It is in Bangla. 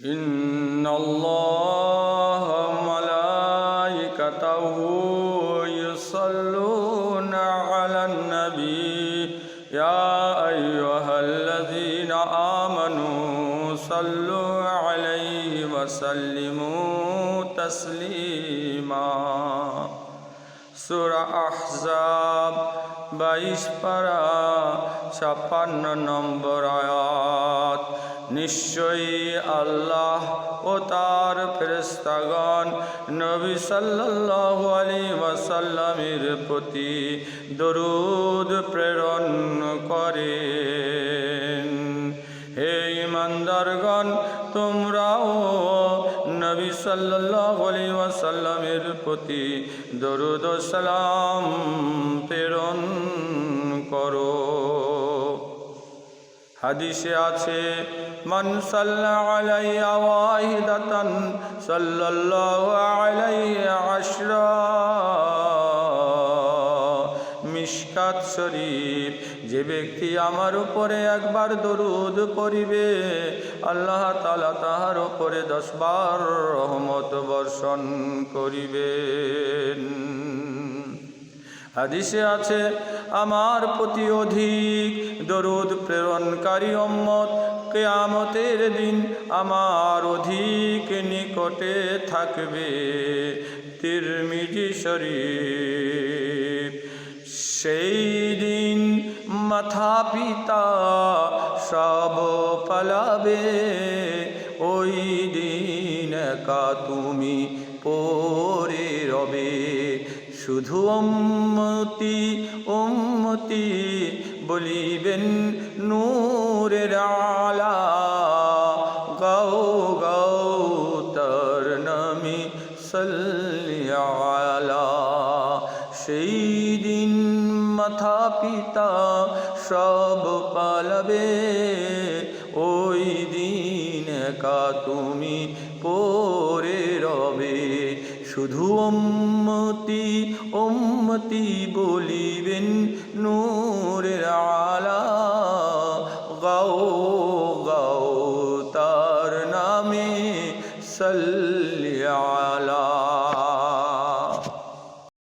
ইন্নাল্লাহা মালাইকাতাহু ইউসাল্লুনা আলান নবী ইয়া আইয়ুহাল্লাযীনা আমানু সাল্লু আলাইহি ওয়া সাল্লিমু তাসলিমা। সূরা আহজাব 22 পারা 56 নম্বর আয়াত। নিশ্চয়ই আল্লাহ ও তার ফেরেশতাগণ নবী সাল্লাল্লাহু আলাইহি ওয়াসাল্লামের প্রতি দরুদ প্রেরণ করেন। হে ঈমানদারগণ, তোমরাও নবী সাল্লাল্লাহু আলাইহি ওয়াসাল্লামের প্রতি দরুদ ও সালাম প্রেরণ করো। হাদিসে আছে, মান সাল্লা আলাইয়া ওয়াহিদাতান সাল্লাল্লাহু আলাইহি আশরা। মিশকাত শরীফ। যে ব্যক্তি আমার উপরে একবার দরুদ পড়িবে, আল্লাহ তাআলা তাহার উপরে 10 বার রহমত বর্ষণ করিবেন। হাদিসে আছে, আমার প্রতি অধিক দরুদ প্রেরণকারী উম্মত কিয়ামতের দিন আমার অধিক নিকটে থাকবে। তিরমিজি শরীফ। সেই দিন মাথা পিতা সব পালাবে, ওই দিন একা তুমি পড়ে রবে। শুধু উম্মতি উম্মতি বলিবেন নূরের আলা। গাও গাও তার নামে সাল্লি আলা। সেই দিন মাথা পিতা সব পালাবে, ওই দিন একা তুমি পড়ে রবে। শুধু উম্মতি উম্মতি বলিবেন নূরের আলা। গাও গাও তার নামে সাল্লি